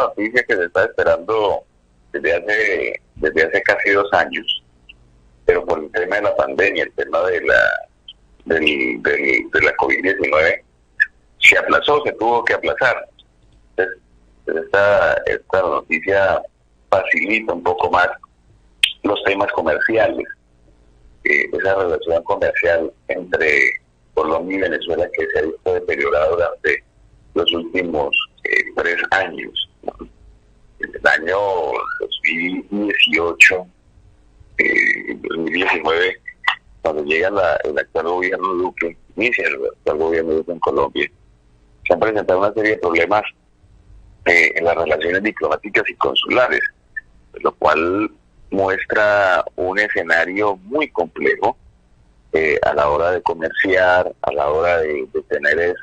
noticia que se está esperando desde hace casi 2 años, pero por el tema de la pandemia, el tema de la COVID-19, se aplazó, se tuvo que aplazar. Entonces, esta noticia facilita un poco más los temas comerciales, esa relación comercial entre Colombia y Venezuela que se ha visto deteriorada durante los últimos 3 años. En el año 2018, 2019, cuando llega el actual gobierno Duque, inicia el actual gobierno Duque en Colombia, se han presentado una serie de problemas en las relaciones diplomáticas y consulares, lo cual muestra un escenario muy complejo a la hora de comerciar, a la hora de tener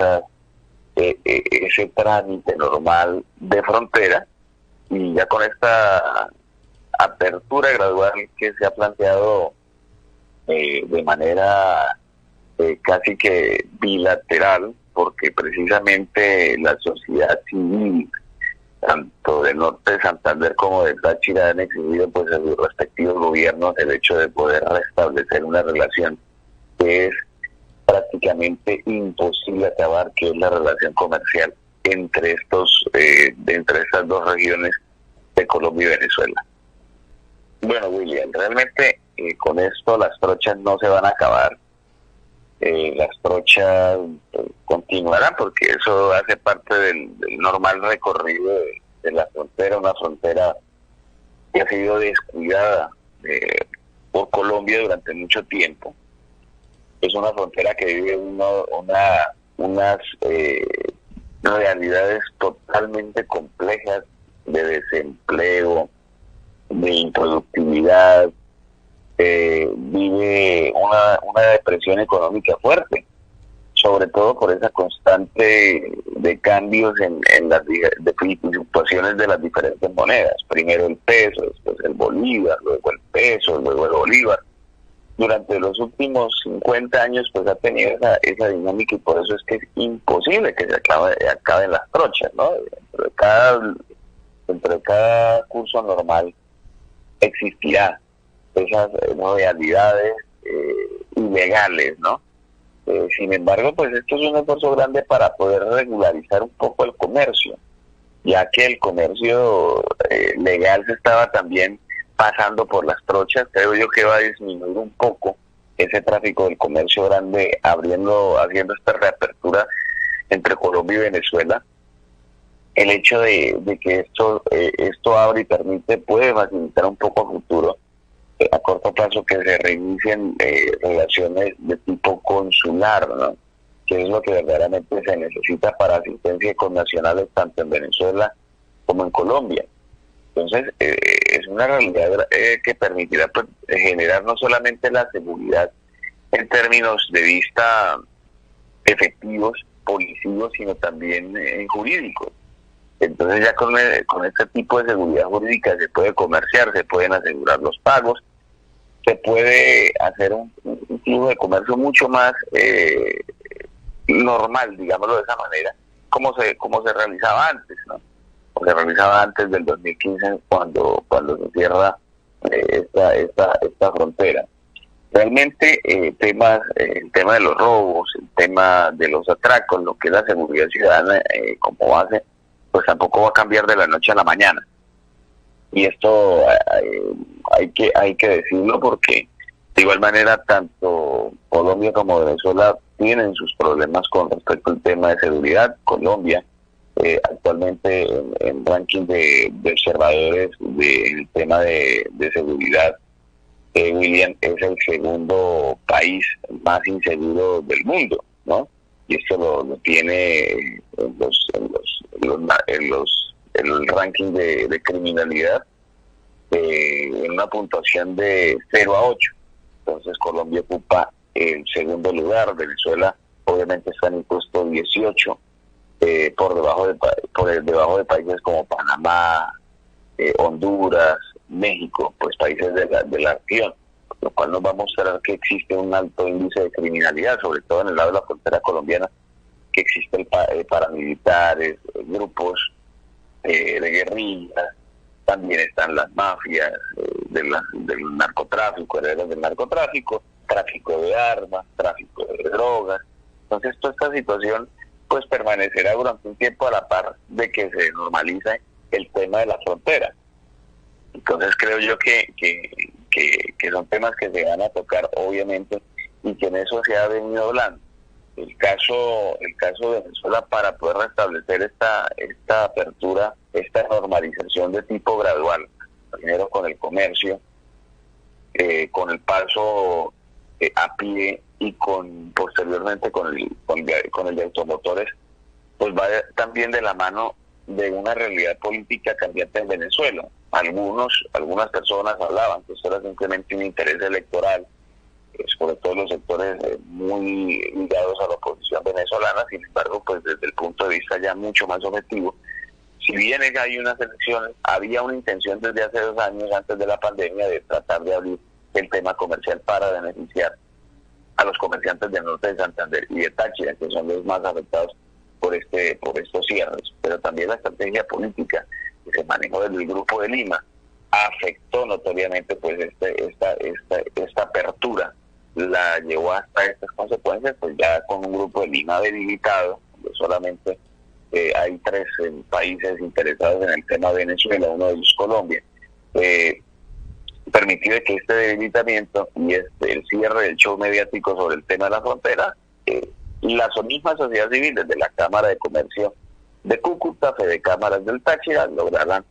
ese trámite normal de frontera, y ya con esta apertura gradual que se ha planteado de manera casi que bilateral, porque precisamente la sociedad civil, tanto del norte de Santander como de Táchira, han exigido pues a sus respectivos gobiernos el hecho de poder restablecer una relación que es prácticamente imposible acabar, que es la relación comercial entre estas dos regiones de Colombia y Venezuela. Bueno, William, realmente con esto las trochas no se van a acabar. Las trochas continuarán porque eso hace parte del normal recorrido de la frontera, una frontera que ha sido descuidada por Colombia durante mucho tiempo. Es una frontera que vive unas realidades totalmente complejas de desempleo, de improductividad, vive una depresión económica fuerte, sobre todo por esa constante de cambios en las fluctuaciones de las diferentes monedas. Primero el peso, después el bolívar, luego el peso, luego el bolívar. Durante los últimos 50 años pues ha tenido esa dinámica, y por eso es que es imposible que se acaben las trochas, ¿no? Dentro de cada curso normal existirá esas modalidades ilegales, ¿no? Sin embargo, pues esto es un esfuerzo grande para poder regularizar un poco el comercio, ya que el comercio legal se estaba también pasando por las trochas. Creo yo que va a disminuir un poco ese tráfico del comercio grande, haciendo esta reapertura entre Colombia y Venezuela. El hecho de que esto abre y permite, puede facilitar un poco a futuro, a corto plazo, que se reinicien relaciones de tipo consular, ¿no? Que es lo que verdaderamente se necesita para asistencia con nacionales tanto en Venezuela como en Colombia. Entonces, es una realidad que permitirá pues, generar no solamente la seguridad en términos de vista efectivos, policivos, sino también jurídicos. Entonces ya con este tipo de seguridad jurídica se puede comerciar, se pueden asegurar los pagos, se puede hacer un flujo de comercio mucho más normal, digámoslo de esa manera, como se realizaba antes, ¿no? Como se realizaba antes del 2015 cuando se cierra esta frontera. Realmente el tema de los robos, el tema de los atracos, lo que es la seguridad ciudadana como base, pues tampoco va a cambiar de la noche a la mañana. Y esto hay que decirlo, porque de igual manera tanto Colombia como Venezuela tienen sus problemas con respecto al tema de seguridad. Colombia actualmente en ranking de observadores del tema de seguridad, William, es el segundo país más inseguro del mundo, ¿no? Y esto lo tiene en el ranking de criminalidad en una puntuación de 0 a 8. Entonces Colombia ocupa el segundo lugar. Venezuela obviamente está en el puesto 18, por debajo de países como Panamá, Honduras, México, pues países de la región, lo cual nos va a mostrar que existe un alto índice de criminalidad, sobre todo en el lado de la frontera colombiana, que existen paramilitares, grupos de guerrillas, también están las mafias del narcotráfico, herederos del narcotráfico, tráfico de armas, tráfico de drogas. Entonces toda esta situación pues permanecerá durante un tiempo a la par de que se normalice el tema de la frontera. Entonces creo yo que son temas que se van a tocar obviamente y que en eso se ha venido hablando. El caso de Venezuela, para poder restablecer esta apertura, esta normalización de tipo gradual, primero con el comercio, con el paso a pie y posteriormente con el de automotores, pues va también de la mano de una realidad política cambiante en Venezuela. Algunas personas hablaban que esto era simplemente un interés electoral, sobre todo los sectores muy ligados a la oposición venezolana. Sin embargo, pues desde el punto de vista ya mucho más objetivo, si bien hay unas elecciones, había una intención desde hace 2 años, antes de la pandemia, de tratar de abrir el tema comercial para beneficiar a los comerciantes del norte de Santander y de Táchira, que son los más afectados por estos cierres. Pero también la estrategia política que se manejó desde el Grupo de Lima afectó notoriamente pues esta apertura, la llevó hasta estas consecuencias, pues ya con un Grupo de Lima debilitado, donde solamente hay 3 países interesados en el tema de Venezuela, uno de ellos Colombia, permitió que este debilitamiento y el cierre del show mediático sobre el tema de la frontera, la misma sociedad civil, desde la Cámara de Comercio de Cúcuta, Fedecámaras del Táchira, lograran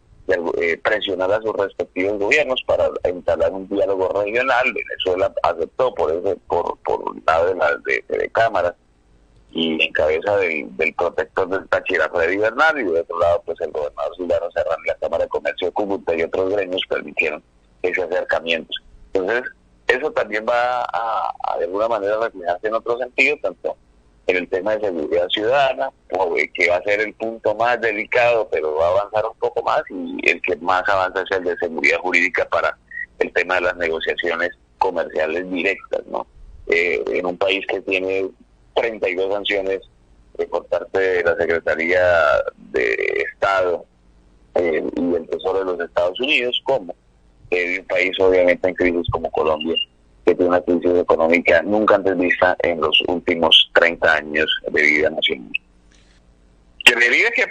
presionar a sus respectivos gobiernos para entablar un diálogo regional. Venezuela aceptó por el lado de cámaras y en cabeza del protector del Táchira, Freddy Bernal, y de otro lado pues el gobernador Silvano Serrano y la Cámara de Comercio de Cúcuta y otros gremios permitieron ese acercamiento. Entonces eso también va a de alguna manera reflejarse en otro sentido, tanto en el tema de seguridad ciudadana, que va a ser el punto más delicado, pero va a avanzar un poco más, y el que más avanza es el de seguridad jurídica para el tema de las negociaciones comerciales directas, ¿no? En un país que tiene 32 sanciones por parte de la Secretaría de Estado y el Tesoro de los Estados Unidos, como de un país obviamente en crisis como Colombia, que tiene una crisis económica nunca antes vista en los últimos 30 años de vida nacional. Creería que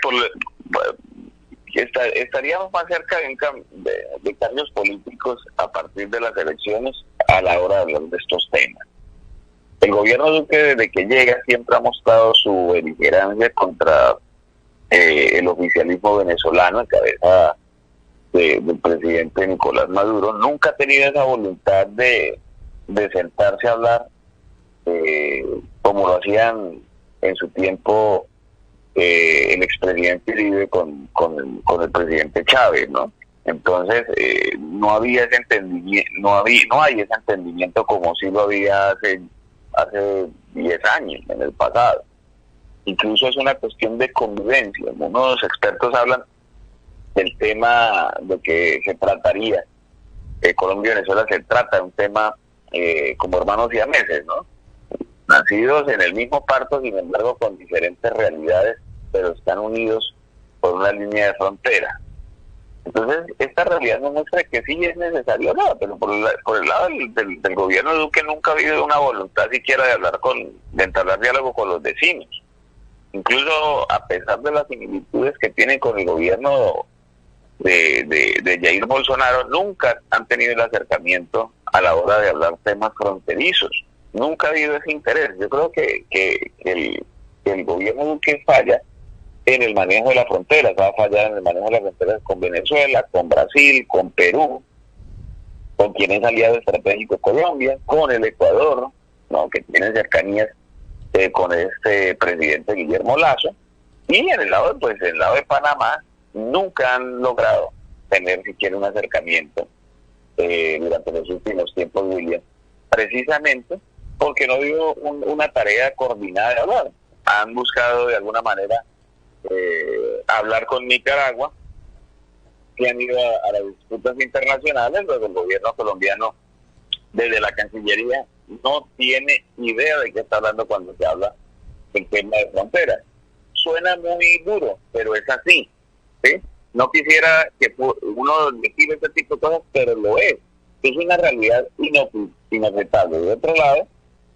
estaríamos más cerca de cambios políticos a partir de las elecciones a la hora de hablar de estos temas. El gobierno Duque, desde que llega, siempre ha mostrado su beligerancia contra el oficialismo venezolano en cabeza del presidente Nicolás Maduro. Nunca ha tenido esa voluntad de sentarse a hablar como lo hacían en su tiempo el expresidente Uribe con el presidente Chávez, ¿no? Entonces no había ese entendimiento, no hay ese entendimiento como si lo había hace 10 años en el pasado. Incluso es una cuestión de convivencia. Unos expertos hablan del tema de que se trataría, Colombia y Venezuela se trata de un tema como hermanos siameses, ¿no? Nacidos en el mismo parto, sin embargo con diferentes realidades, pero están unidos por una línea de frontera. Entonces esta realidad nos muestra que sí es necesario hablar, pero por el lado del gobierno de Duque nunca ha habido una voluntad siquiera de entablar diálogo con los vecinos. Incluso a pesar de las similitudes que tienen con el gobierno de Jair Bolsonaro, nunca han tenido el acercamiento a la hora de hablar temas fronterizos. Nunca ha habido ese interés. Yo creo que el gobierno Duque falla en el manejo de las fronteras, va a fallar en el manejo de las fronteras con Venezuela, con Brasil, con Perú, con quien es aliado estratégico Colombia, con el Ecuador, ¿no?, que tiene cercanías con este presidente Guillermo Lasso, y en el lado de Panamá nunca han logrado tener siquiera un acercamiento durante los últimos tiempos, William, precisamente porque no hubo una tarea coordinada de hablar. Han buscado de alguna manera hablar con Nicaragua, que han ido a las disputas internacionales, donde el gobierno colombiano, desde la Cancillería, no tiene idea de qué está hablando cuando se habla del tema de frontera. Suena muy duro, pero es así. ¿sí? No quisiera que uno decir ese tipo de cosas, pero lo es. Es una realidad inaceptable. De otro lado,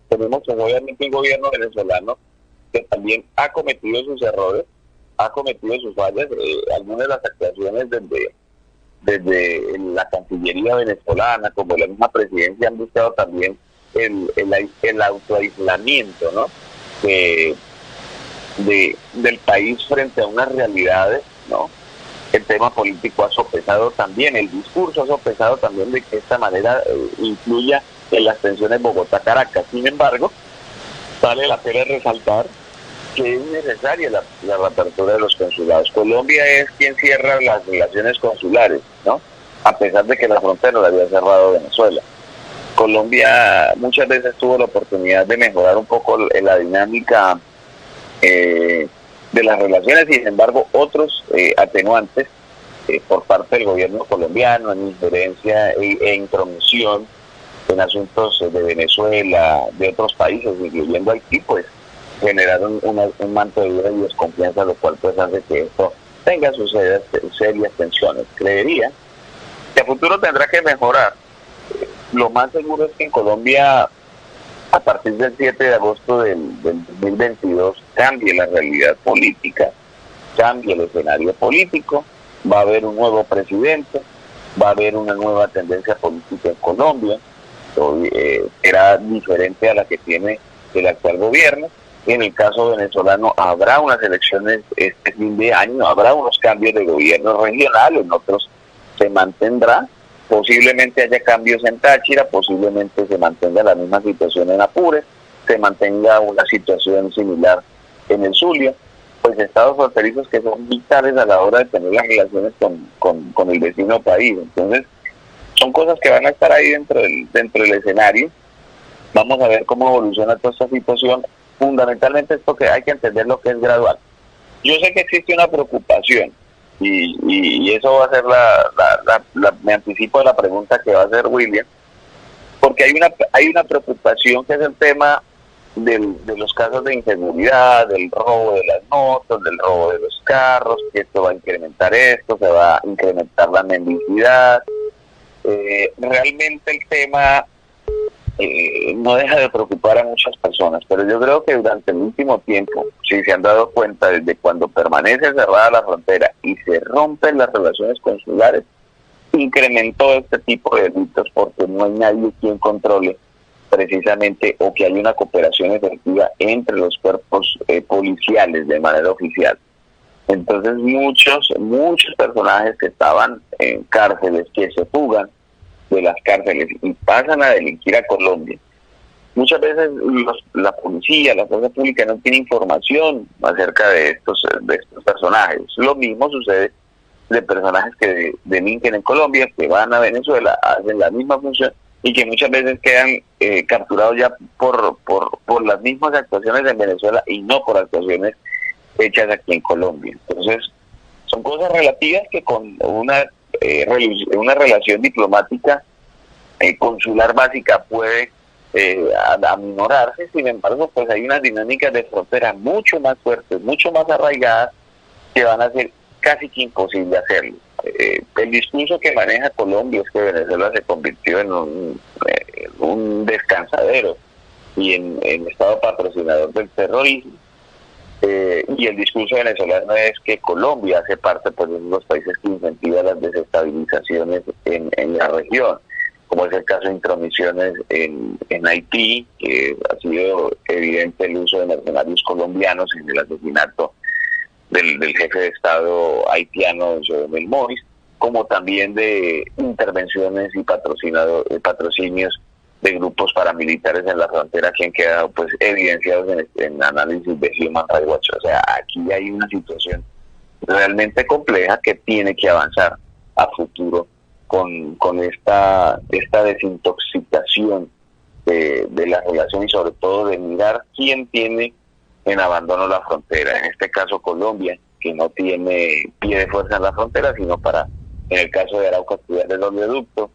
tenemos pues, obviamente un gobierno venezolano que también ha cometido sus errores, ha cometido sus fallas, algunas de las actuaciones desde la Cancillería venezolana, como la misma presidencia, han buscado también el autoaislamiento, ¿no? Del país frente a unas realidades, ¿no? El tema político ha sopesado también, el discurso ha sopesado también de que esta manera influya en las tensiones Bogotá-Caracas. Sin embargo, vale la pena resaltar que es necesaria la reapertura de los consulados. Colombia es quien cierra las relaciones consulares, ¿no? A pesar de que la frontera la había cerrado Venezuela. Colombia muchas veces tuvo la oportunidad de mejorar un poco la dinámica de las relaciones, y sin embargo otros atenuantes por parte del gobierno colombiano en injerencia e intromisión en asuntos de Venezuela, de otros países, incluyendo Haití, pues generaron un manto de duda y desconfianza, lo cual pues hace que esto tenga sus serias tensiones. Creería que a futuro tendrá que mejorar. Lo más seguro es que en Colombia, a partir del 7 de agosto del 2022, cambie la realidad política, cambie el escenario político, va a haber un nuevo presidente, va a haber una nueva tendencia política en Colombia, será diferente a la que tiene el actual gobierno. En el caso venezolano habrá unas elecciones este fin de año, habrá unos cambios de gobierno regional, en otros se mantendrá, posiblemente haya cambios en Táchira, posiblemente se mantenga la misma situación en Apure, se mantenga una situación similar en el Zulia, pues estados fronterizos que son vitales a la hora de tener las relaciones con el vecino país. Entonces, son cosas que van a estar ahí dentro del escenario. Vamos a ver cómo evoluciona toda esta situación. Fundamentalmente esto que hay que entender lo que es gradual. Yo sé que existe una preocupación y eso va a ser me anticipo de la pregunta que va a hacer William, porque hay una preocupación que es el tema de los casos de inseguridad, del robo de las motos, del robo de los carros, que esto va a incrementar esto, se va a incrementar la mendicidad. Realmente el tema no deja de preocupar a muchas personas, pero yo creo que durante el último tiempo, si se han dado cuenta, desde cuando permanece cerrada la frontera y se rompen las relaciones consulares, incrementó este tipo de delitos porque no hay nadie quien controle precisamente, o que haya una cooperación efectiva entre los cuerpos policiales de manera oficial. Entonces muchos personajes que estaban en cárceles, que se fugan de las cárceles y pasan a delinquir a Colombia. Muchas veces la policía, la fuerza pública no tiene información acerca de estos personajes. Lo mismo sucede de personajes que delinquen en Colombia, que van a Venezuela, hacen la misma función y que muchas veces quedan capturados ya por las mismas actuaciones en Venezuela y no por actuaciones hechas aquí en Colombia. Entonces, son cosas relativas que con una relación diplomática consular básica puede aminorarse. Sin embargo, pues hay unas dinámicas de frontera mucho más fuertes, mucho más arraigadas, que van a ser casi que imposible hacerlo. El discurso que maneja Colombia es que Venezuela se convirtió en un descansadero y en estado patrocinador del terrorismo. Y el discurso venezolano es que Colombia hace parte pues, de los países que incentivan las desestabilizaciones en la región, como es el caso de intromisiones en Haití, que ha sido evidente el uso de mercenarios colombianos en el asesinato del jefe de Estado haitiano, Jovenel Moïse, como también de intervenciones y patrocinios de grupos paramilitares en la frontera, que han quedado pues evidenciados en análisis de Human Rights Watch. O sea, aquí hay una situación realmente compleja que tiene que avanzar a futuro con esta desintoxicación de la relación, y sobre todo de mirar quién tiene en abandono la frontera. En este caso Colombia, que no tiene pie de fuerza en la frontera, sino para, en el caso de Arauca, estudiar el oleoducto,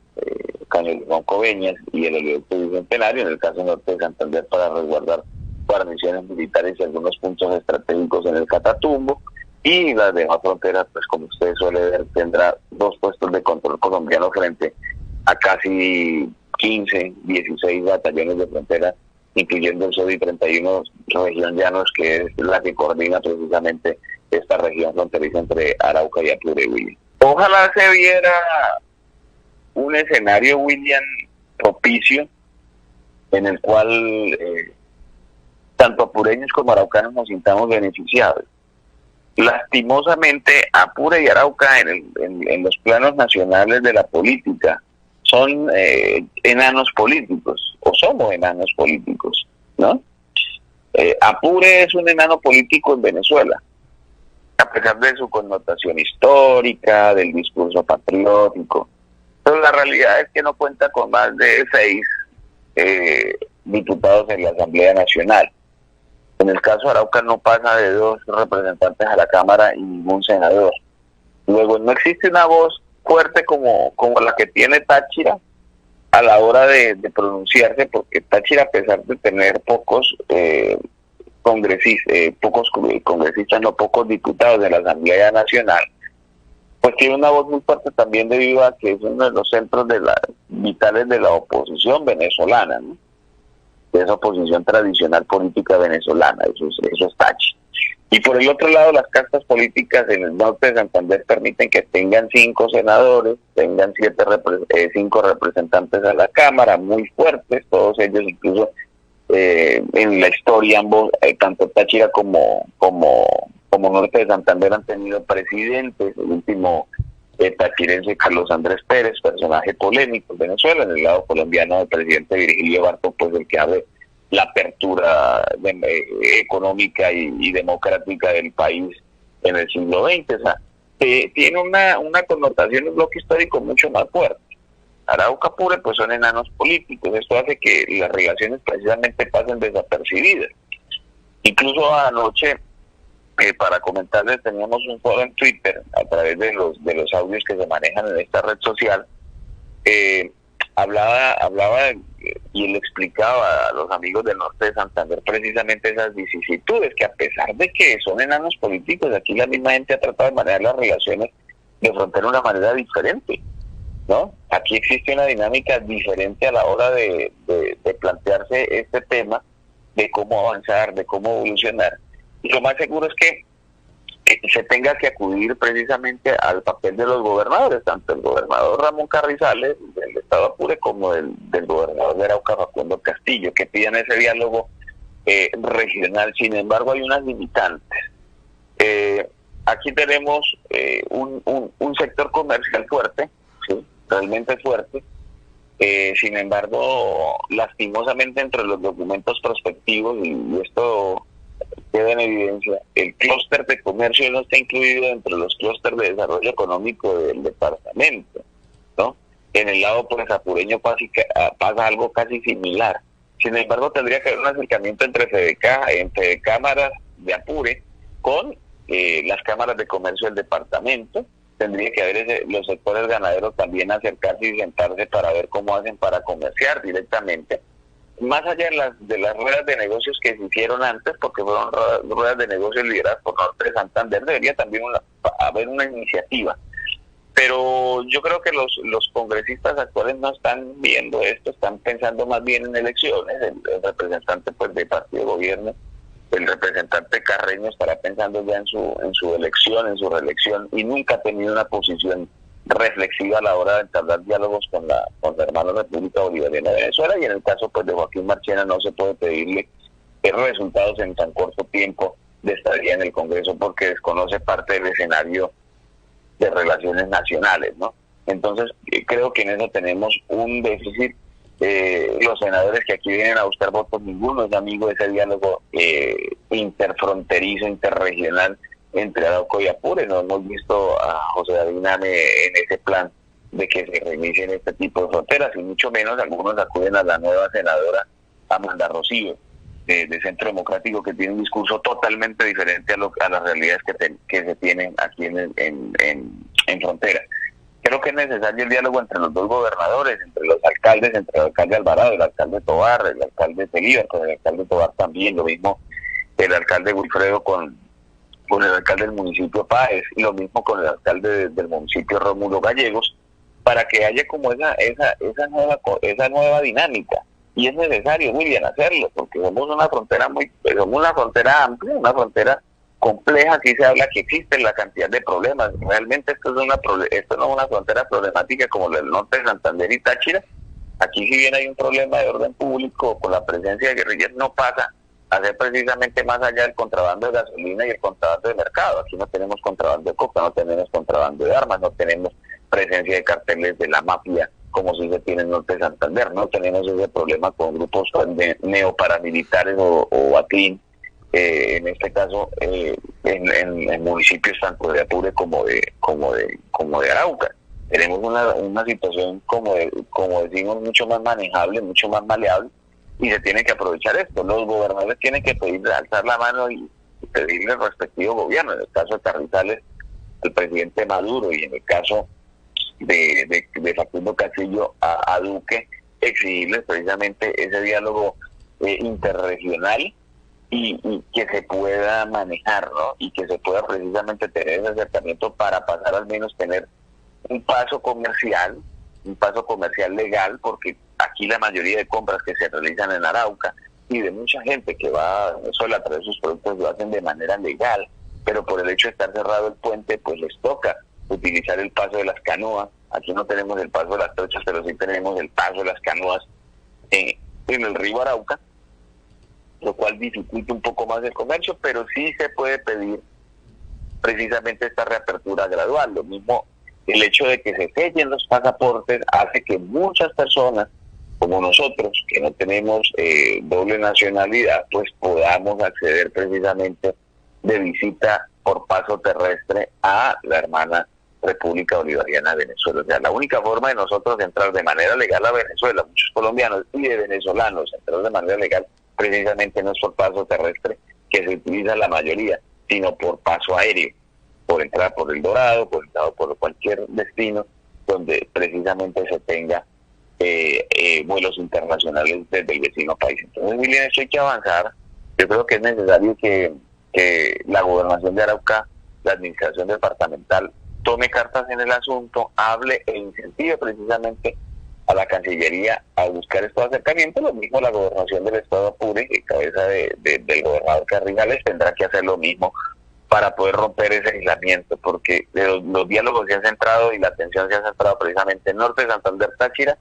Caño Coveñas y el oleoducto bicentenario, en el caso norte de Santander para resguardar guarniciones militares y algunos puntos estratégicos en el Catatumbo, y las demás fronteras, pues como usted suele ver, tendrá 2 puestos de control colombiano frente a casi 15, 16 batallones de frontera, incluyendo el SODI 31 región Llanos, que es la que coordina precisamente esta región fronteriza entre Arauca y Apure, William. Ojalá se viera un escenario, William, propicio, en el cual tanto apureños como araucanos nos sintamos beneficiados. Lastimosamente, Apure y Arauca en los planos nacionales de la política son enanos políticos, o somos enanos políticos, ¿no? Apure es un enano político en Venezuela, a pesar de su connotación histórica, del discurso patriótico, pero la realidad es que no cuenta con más de 6 diputados en la Asamblea Nacional. En el caso de Arauca no pasa de 2 representantes a la Cámara y ningún senador. Luego, no existe una voz fuerte como la que tiene Táchira a la hora de pronunciarse, porque Táchira, a pesar de tener pocos pocos diputados de la Asamblea Nacional, pues tiene una voz muy fuerte también debido a que es uno de los centros vitales de la oposición venezolana, ¿no? De esa oposición tradicional política venezolana, eso es Táchira. Y por el otro lado, las castas políticas en el norte de Santander permiten que tengan 5 senadores, tengan 5 representantes a la Cámara, muy fuertes, todos ellos incluso en la historia, ambos, tanto Táchira como norte de Santander han tenido presidentes, el último tachirense Carlos Andrés Pérez, personaje polémico en Venezuela, en el lado colombiano el presidente Virgilio Barco, pues el que abre la apertura económica y democrática del país en el siglo XX. O sea, tiene una connotación, un bloque histórico mucho más fuerte. Arauca, Apure, pues son enanos políticos. Esto hace que las relaciones precisamente pasen desapercibidas. Incluso anoche, para comentarles, teníamos un foro en Twitter a través de los audios que se manejan en esta red social. Hablaba y él explicaba a los amigos del norte de Santander precisamente esas vicisitudes, que a pesar de que son enanos políticos, aquí la misma gente ha tratado de manejar las relaciones de frontera de una manera diferente, ¿no? Aquí existe una dinámica diferente a la hora de plantearse este tema, de cómo avanzar, de cómo evolucionar. Y lo más seguro es que se tenga que acudir precisamente al papel de los gobernadores, tanto el gobernador Ramón Carrizales del estado de Apure como del gobernador de Arauca, Facundo Castillo, que pidan ese diálogo regional. Sin embargo, hay unas limitantes. Aquí tenemos un sector comercial fuerte, ¿sí? Realmente fuerte. Sin embargo, lastimosamente entre los documentos prospectivos, y esto queda en evidencia, el clúster de comercio no está incluido entre los clústeres de desarrollo económico del departamento, ¿no? En el lado pues apureño pasa algo casi similar. Sin embargo, tendría que haber un acercamiento entre cámaras de Apure con las cámaras de comercio del departamento. Tendría que haber los sectores ganaderos también acercarse y sentarse para ver cómo hacen para comerciar directamente. Más allá de las ruedas de negocios que se hicieron antes, porque fueron ruedas de negocios lideradas por Norte de Santander, debería también haber una iniciativa. Pero yo creo que los congresistas actuales no están viendo esto, están pensando más bien en elecciones. El representante pues de partido de gobierno, el representante Carreño, estará pensando ya en su elección, en su reelección, y nunca ha tenido una posición reflexiva a la hora de entablar diálogos con la hermana República Bolivariana de Venezuela. Y en el caso pues de Joaquín Marchena no se puede pedirle resultados en tan corto tiempo de estadía en el Congreso, porque desconoce parte del escenario de relaciones nacionales, ¿no? Entonces creo que en eso tenemos un déficit. Los senadores que aquí vienen a buscar votos, ninguno es amigo de ese diálogo interfronterizo, interregional entre Arauco y Apure. No hemos visto a José David Name en ese plan de que se reinicien este tipo de fronteras, y mucho menos algunos acuden a la nueva senadora Amanda Rocío de Centro Democrático, que tiene un discurso totalmente diferente a las realidades que se tienen aquí en frontera. Creo que es necesario el diálogo entre los dos gobernadores, entre los alcaldes, entre el alcalde Alvarado, el alcalde Tovar, el alcalde Celíbar, con el alcalde Tovar también, lo mismo el alcalde Wilfredo con con el alcalde del municipio Páez, y lo mismo con el alcalde del municipio Rómulo Gallegos, para que haya como esa nueva dinámica. Y es necesario, William, hacerlo, porque somos una frontera somos una frontera amplia, una frontera compleja. Aquí se habla que existe la cantidad de problemas. Realmente esto no es una frontera problemática como la del norte de Santander y Táchira. Aquí, si bien hay un problema de orden público con la presencia de guerrillas, no pasa a ser precisamente más allá del contrabando de gasolina y el contrabando de mercado. Aquí no tenemos contrabando de coca, no tenemos contrabando de armas, no tenemos presencia de carteles de la mafia como si se tiene en el norte de Santander, no tenemos ese problema con grupos neoparamilitares o BATIN, en este caso en municipios tanto de Apure como de Arauca. Tenemos una situación, como decimos, mucho más manejable, mucho más maleable, y se tiene que aprovechar esto. Los gobernadores tienen que alzar la mano y pedirle al respectivo gobierno, en el caso de Carrizales, el presidente Maduro, y en el caso de Facundo Castillo a Duque, exigirles precisamente ese diálogo interregional y que se pueda manejar, ¿no? Y que se pueda precisamente tener ese acercamiento para pasar al menos tener un paso comercial legal, porque aquí la mayoría de compras que se realizan en Arauca y de mucha gente que va a Venezuela a traer sus productos lo hacen de manera legal, pero por el hecho de estar cerrado el puente, pues les toca utilizar el paso de las canoas. Aquí no tenemos el paso de las trochas, pero sí tenemos el paso de las canoas en el río Arauca, lo cual dificulta un poco más el comercio, pero sí se puede pedir precisamente esta reapertura gradual. Lo mismo, el hecho de que se sellen los pasaportes hace que muchas personas como nosotros, que no tenemos doble nacionalidad, pues podamos acceder precisamente de visita por paso terrestre a la hermana República Bolivariana de Venezuela. O sea, la única forma de nosotros entrar de manera legal a Venezuela, muchos colombianos y de venezolanos entrar de manera legal, precisamente no es por paso terrestre, que se utiliza la mayoría, sino por paso aéreo, por entrar por El Dorado, por entrar por cualquier destino donde precisamente se tenga vuelos internacionales desde el vecino país. Entonces, William, esto hay que avanzar. Yo creo que es necesario que la gobernación de Arauca, la administración departamental, tome cartas en el asunto, hable e incentive precisamente a la Cancillería a buscar estos acercamientos. Lo mismo la gobernación del estado Apure, en cabeza del gobernador Carrizales, tendrá que hacer lo mismo para poder romper ese aislamiento, porque los diálogos se han centrado y la atención se ha centrado precisamente en norte de Santander, Táchira,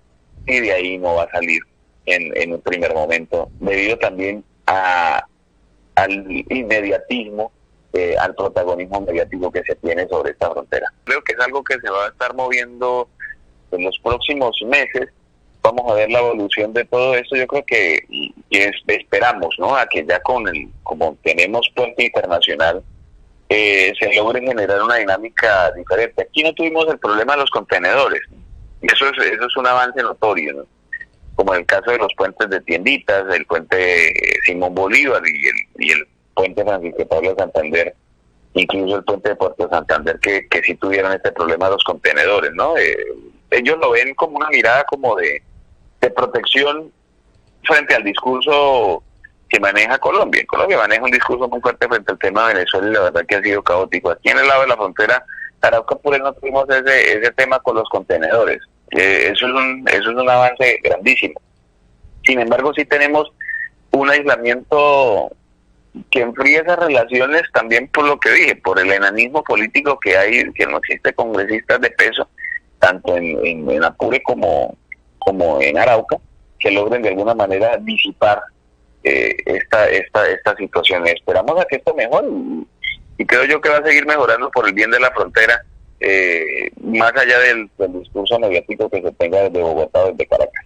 y de ahí no va a salir en un primer momento, debido también al inmediatismo, al protagonismo mediático que se tiene sobre esta frontera. Creo que es algo que se va a estar moviendo en los próximos meses. Vamos a ver la evolución de todo esto. Yo creo que esperamos, ¿no?, a que ya como tenemos puente internacional, se logre generar una dinámica diferente. Aquí no tuvimos el problema de los contenedores, y eso es un avance notorio, ¿no?, como en el caso de los puentes de Tienditas, el puente Simón Bolívar y el puente Francisco Pablo Santander, incluso el puente de Puerto Santander, que sí tuvieron este problema de los contenedores, ¿no? Ellos lo ven como una mirada como de protección frente al discurso que maneja Colombia. Colombia maneja un discurso muy fuerte frente al tema de Venezuela, y la verdad que ha sido caótico. Aquí en el lado de la frontera Arauca-Apure no tuvimos ese tema con los contenedores. Eso es un avance grandísimo. Sin embargo, sí tenemos un aislamiento que enfría esas relaciones, también por lo que dije, por el enanismo político que hay, que no existe congresistas de peso, tanto en Apure como en Arauca, que logren de alguna manera disipar esta situación. Esperamos a que esto mejore, y creo yo que va a seguir mejorando por el bien de la frontera, más allá del discurso mediático que se tenga desde Bogotá o desde Caracas.